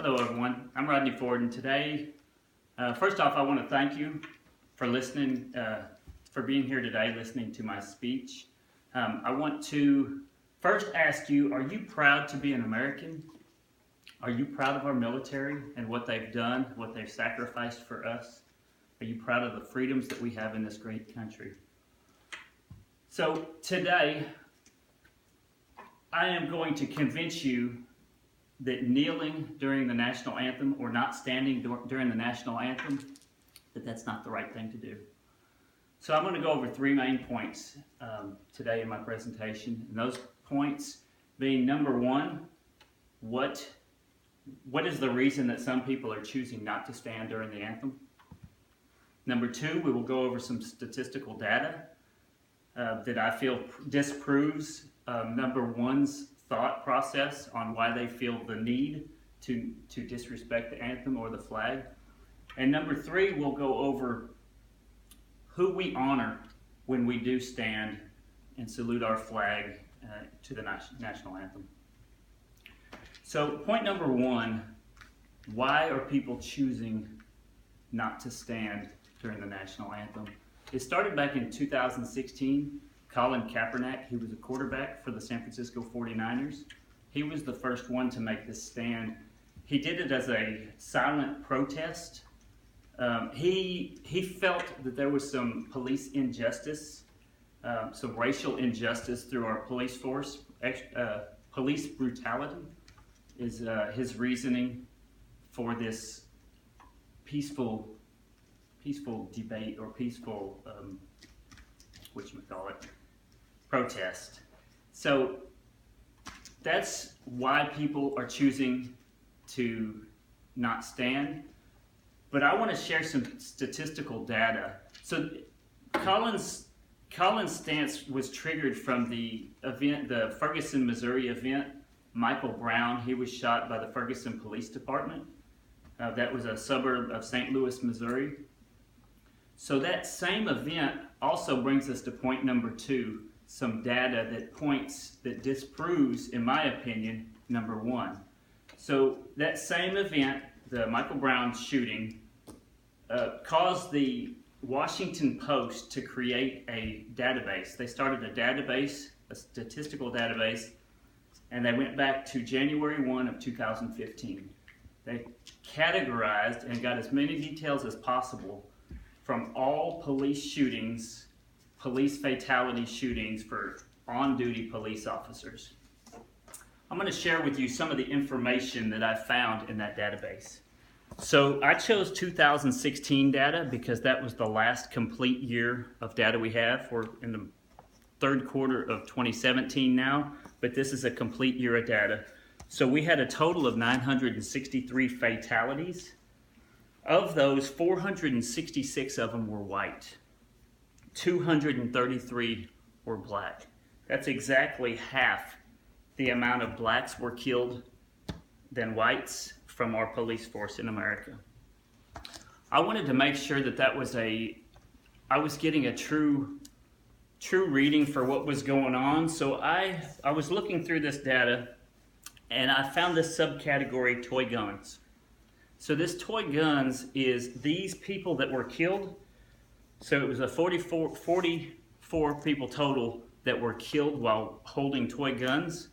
Hello everyone, I'm Rodney Ford, and today, first off, I want to thank you for listening, for being here today, listening to my speech. I want to first ask you, are you proud to be an American? Are you proud of our military and what they've done, what they've sacrificed for us? Are you proud of the freedoms that we have in this great country? So today, I am going to convince you that kneeling during the national anthem or not standing during the national anthem, that's not the right thing to do. So I'm going to go over three main points today in my presentation. And those points being, number one, what is the reason that some people are choosing not to stand during the anthem? Number two, we will go over some statistical data that I feel disproves number one's thought process on why they feel the need to disrespect the anthem or the flag. And number three, we'll go over who we honor when we do stand and salute our flag to the national anthem. So point number one, why are people choosing not to stand during the national anthem? It started back in 2016. Colin Kaepernick, he was a quarterback for the San Francisco 49ers. He was the first one to make this stand. He did it as a silent protest. He felt that there was some police injustice, some racial injustice through our police force. Police brutality is his reasoning for this peaceful debate or peaceful, protest. So that's why people are choosing to not stand. But I want to share some statistical data. So Colin's stance was triggered from the event, the Ferguson, Missouri event. Michael Brown, he was shot by the Ferguson Police Department. That was a suburb of St. Louis, Missouri. So that same event also brings us to point number two, some data that disproves, in my opinion, number one. So that same event, the Michael Brown shooting, caused the Washington Post to create a database. They started a database, a statistical database, and they went back to January 1 of 2015. They categorized and got as many details as possible from all police shootings, police fatality shootings for on-duty police officers. I'm going to share with you some of the information that I found in that database. So I chose 2016 data because that was the last complete year of data we have. We're in the third quarter of 2017 now, but this is a complete year of data. So we had a total of 963 fatalities. Of those, 466 of them were white. 233 were black. That's exactly half the amount of blacks were killed than whites from our police force in America. I wanted to make sure that I was getting a true reading for what was going on. So I was looking through this data and I found this subcategory, toy guns. So this toy guns is these people that were killed. So it was a 44 people total that were killed while holding toy guns.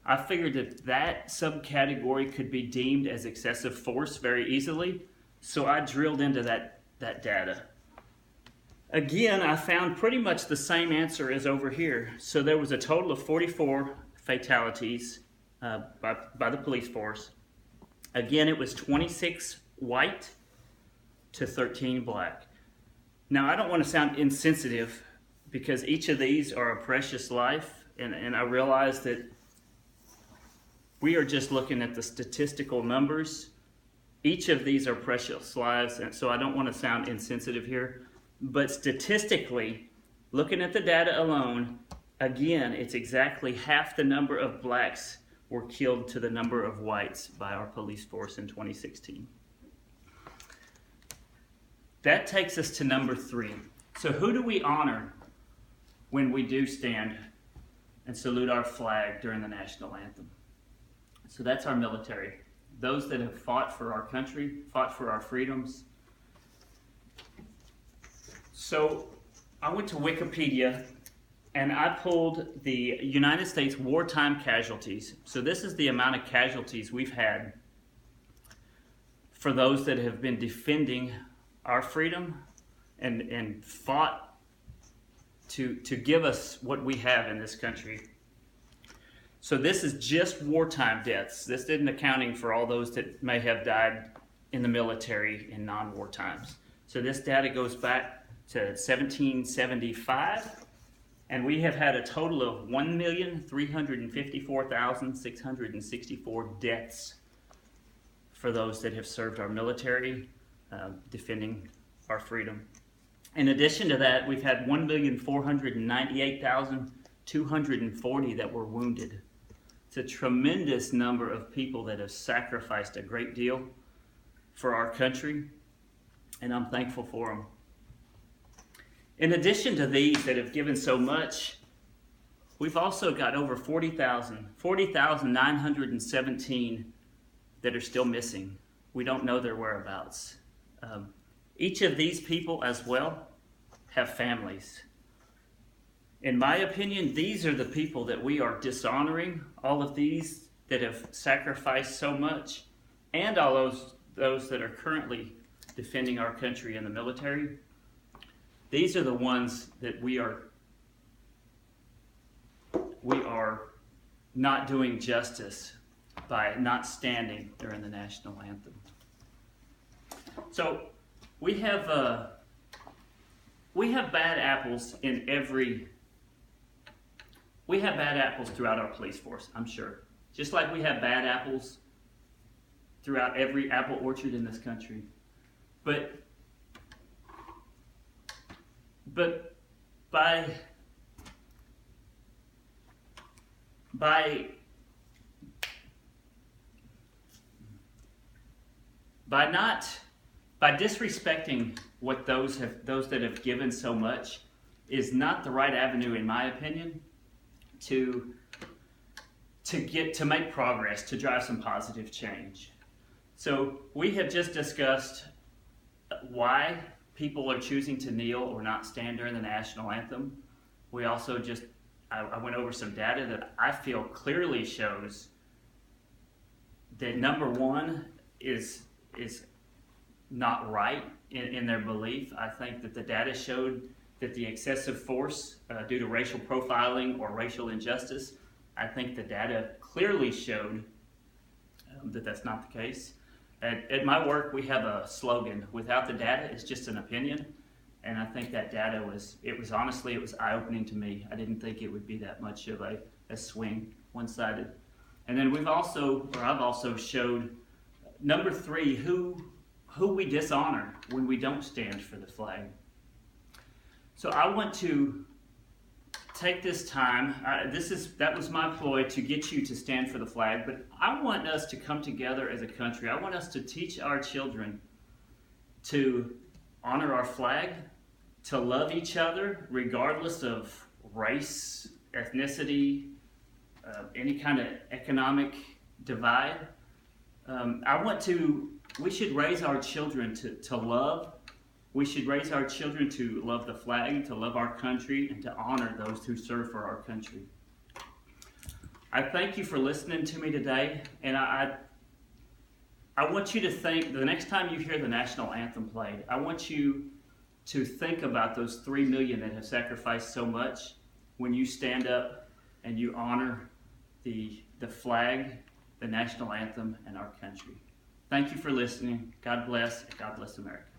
I figured that subcategory could be deemed as excessive force very easily. So I drilled into that data. Again, I found pretty much the same answer as over here. So there was a total of 44 fatalities by the police force. Again, it was 26 white to 13 black. Now, I don't want to sound insensitive because each of these are a precious life, and I realize that we are just looking at the statistical numbers. Each of these are precious lives, and so I don't want to sound insensitive here. But statistically, looking at the data alone, again, it's exactly half the number of blacks were killed to the number of whites by our police force in 2016. That takes us to number three. So who do we honor when we do stand and salute our flag during the national anthem? So that's our military. those that have fought for our country, fought for our freedoms. So I went to Wikipedia and I pulled the United States wartime casualties. So this is the amount of casualties we've had for those that have been defending our freedom and fought to give us what we have in this country. So this is just wartime deaths. This isn't accounting for all those that may have died in the military in non-war times. So this data goes back to 1775, and we have had a total of 1,354,664 deaths for those that have served our military, defending our freedom. In addition to that, we've had 1,498,240 that were wounded. It's a tremendous number of people that have sacrificed a great deal for our country, and I'm thankful for them. In addition to these that have given so much, we've also got over 40,917 that are still missing. We don't know their whereabouts. Each of these people as well have families. In my opinion, these are the people that we are dishonoring, all of these that have sacrificed so much, and all those that are currently defending our country in the military. These are the ones that we are not doing justice by not standing during the national anthem. So we have bad apples in every. We have bad apples throughout our police force, I'm sure. Just like we have bad apples throughout every apple orchard in this country. But by disrespecting what those that have given so much is not the right avenue, in my opinion, to make progress, to drive some positive change. So we have just discussed why people are choosing to kneel or not stand during the national anthem. We also I went over some data that I feel clearly shows that number one is not right in their belief. I think that the data showed that the excessive force due to racial profiling or racial injustice, I think the data clearly showed that that's not the case. At my work, we have a slogan: without the data, it's just an opinion. And I think that data was eye-opening to me. I didn't think it would be that much of a swing, one-sided. And then I've also showed, number three, who we dishonor when we don't stand for the flag. So I want to take this time, that was my ploy, to get you to stand for the flag, but I want us to come together as a country. I want us to teach our children to honor our flag, to love each other regardless of race, ethnicity, any kind of economic divide. We should raise our children to love. We should raise our children to love the flag, to love our country, and to honor those who serve for our country. I thank you for listening to me today, and I want you to think, the next time you hear the national anthem played, I want you to think about those 3 million that have sacrificed so much when you stand up and you honor the flag, the national anthem, and our country. Thank you for listening. God bless, and God bless America.